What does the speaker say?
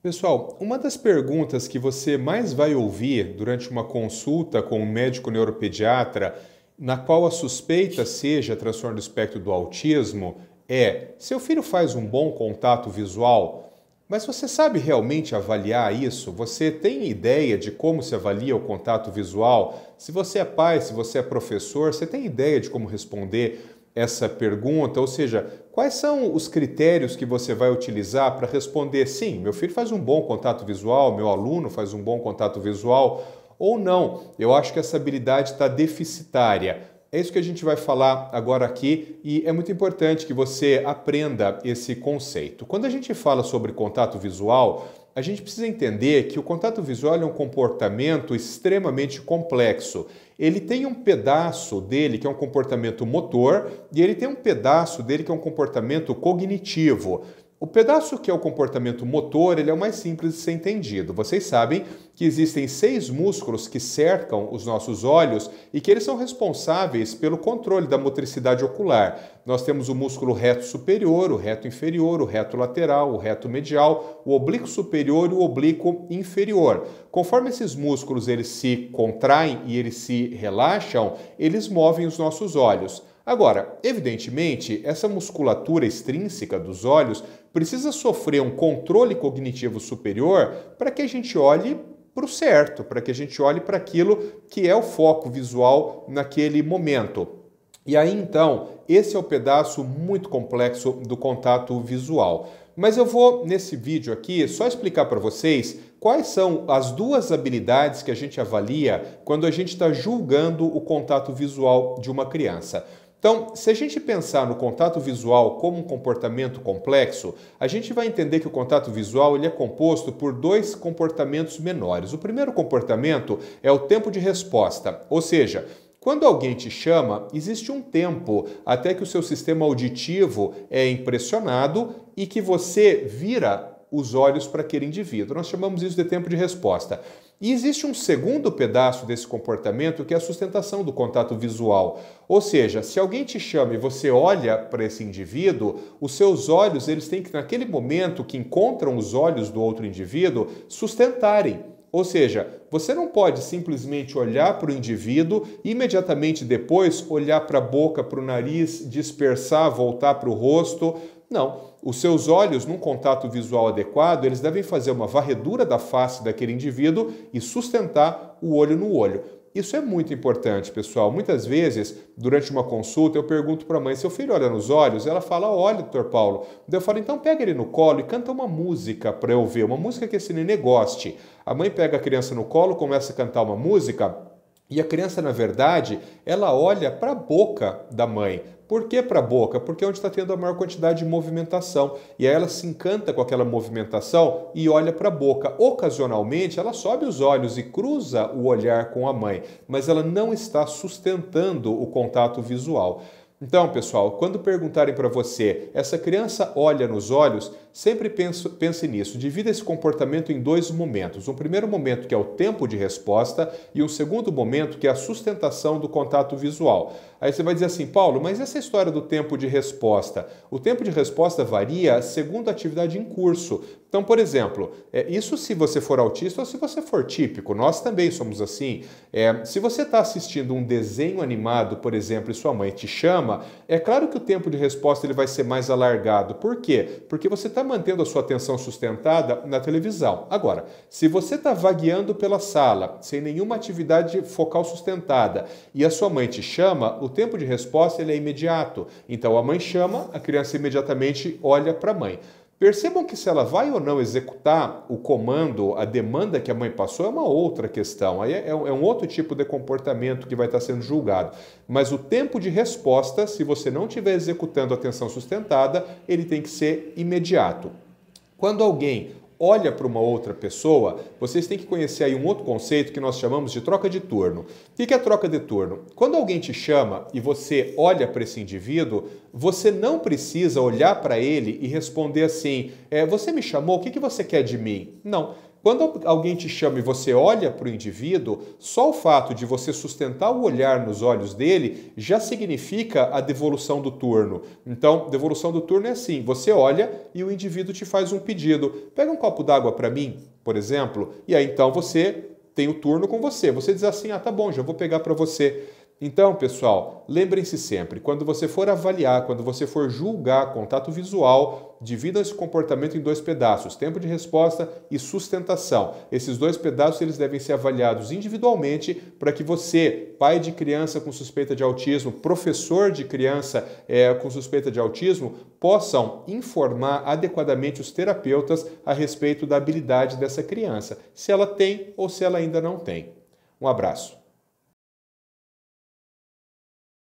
Pessoal, uma das perguntas que você mais vai ouvir durante uma consulta com um médico neuropediatra, na qual a suspeita seja transtorno do espectro do autismo, é: seu filho faz um bom contato visual? Mas você sabe realmente avaliar isso? Você tem ideia de como se avalia o contato visual? Se você é pai, se você é professor, você tem ideia de como responder essa pergunta? Ou seja, quais são os critérios que você vai utilizar para responder sim, meu filho faz um bom contato visual, meu aluno faz um bom contato visual, ou não, eu acho que essa habilidade está deficitária. É isso que a gente vai falar agora aqui e é muito importante que você aprenda esse conceito. Quando a gente fala sobre contato visual, a gente precisa entender que o contato visual é um comportamento extremamente complexo. Ele tem um pedaço dele que é um comportamento motor e ele tem um pedaço dele que é um comportamento cognitivo. O pedaço que é o comportamento motor, ele é o mais simples de ser entendido. Vocês sabem que existem 6 músculos que cercam os nossos olhos e que eles são responsáveis pelo controle da motricidade ocular. Nós temos o músculo reto superior, o reto inferior, o reto lateral, o reto medial, o oblíquo superior e o oblíquo inferior. Conforme esses músculos eles se contraem e eles se relaxam, eles movem os nossos olhos. Agora, evidentemente, essa musculatura extrínseca dos olhos precisa sofrer um controle cognitivo superior para que a gente olhe para o certo, para que a gente olhe para aquilo que é o foco visual naquele momento. E aí, então, esse é o pedaço muito complexo do contato visual. Mas eu vou, nesse vídeo aqui, só explicar para vocês quais são as 2 habilidades que a gente avalia quando a gente está julgando o contato visual de uma criança. Então, se a gente pensar no contato visual como um comportamento complexo, a gente vai entender que o contato visual ele é composto por 2 comportamentos menores. O primeiro comportamento é o tempo de resposta, ou seja, quando alguém te chama, existe um tempo até que o seu sistema auditivo é impressionado e que você vira os olhos para aquele indivíduo. Nós chamamos isso de tempo de resposta. E existe um segundo pedaço desse comportamento que é a sustentação do contato visual. Ou seja, se alguém te chama e você olha para esse indivíduo, os seus olhos eles têm que, naquele momento que encontram os olhos do outro indivíduo, sustentarem. Ou seja, você não pode simplesmente olhar para o indivíduo e imediatamente depois olhar para a boca, para o nariz, dispersar, voltar para o rosto. Não, os seus olhos, num contato visual adequado, eles devem fazer uma varredura da face daquele indivíduo e sustentar o olho no olho. Isso é muito importante, pessoal. Muitas vezes, durante uma consulta, eu pergunto para a mãe, seu filho olha nos olhos? Ela fala, olha, doutor Paulo. Daí eu falo, então pega ele no colo e canta uma música para eu ver, uma música que esse nenê goste. A mãe pega a criança no colo, começa a cantar uma música e a criança, na verdade, ela olha para a boca da mãe. Por que para a boca? Porque é onde está tendo a maior quantidade de movimentação. E aí ela se encanta com aquela movimentação e olha para a boca. Ocasionalmente, ela sobe os olhos e cruza o olhar com a mãe, mas ela não está sustentando o contato visual. Então, pessoal, quando perguntarem para você, essa criança olha nos olhos, sempre pense nisso. Divida esse comportamento em 2 momentos. Um primeiro momento que é o tempo de resposta e um segundo momento que é a sustentação do contato visual. Aí você vai dizer assim, Paulo, mas essa história do tempo de resposta? O tempo de resposta varia segundo a atividade em curso. Então, por exemplo, isso se você for autista ou se você for típico, nós também somos assim. Se você está assistindo um desenho animado, por exemplo, e sua mãe te chama, é claro que o tempo de resposta ele vai ser mais alargado. Por quê? Porque você está mantendo a sua atenção sustentada na televisão. Agora, se você está vagueando pela sala, sem nenhuma atividade focal sustentada, e a sua mãe te chama, o tempo de resposta ele é imediato. Então, a mãe chama, a criança imediatamente olha para a mãe. Percebam que se ela vai ou não executar o comando, a demanda que a mãe passou é uma outra questão. Aí é um outro tipo de comportamento que vai estar sendo julgado. Mas o tempo de resposta, se você não estiver executando a atenção sustentada, ele tem que ser imediato. Quando alguém olha para uma outra pessoa, vocês têm que conhecer aí um outro conceito que nós chamamos de troca de turno. O que é troca de turno? Quando alguém te chama e você olha para esse indivíduo, você não precisa olhar para ele e responder assim, você me chamou, o que você quer de mim? Não. Quando alguém te chama e você olha para o indivíduo, só o fato de você sustentar o olhar nos olhos dele já significa a devolução do turno. Então, devolução do turno é assim, você olha e o indivíduo te faz um pedido. Pega um copo d'água para mim, por exemplo, e aí então você tem o turno com você. Você diz assim, tá bom, já vou pegar para você. Então, pessoal, lembrem-se sempre, quando você for avaliar, quando você for julgar contato visual, divida esse comportamento em 2 pedaços, tempo de resposta e sustentação. Esses 2 pedaços eles devem ser avaliados individualmente para que você, pai de criança com suspeita de autismo, professor de criança com suspeita de autismo, possam informar adequadamente os terapeutas a respeito da habilidade dessa criança, se ela tem ou se ela ainda não tem. Um abraço.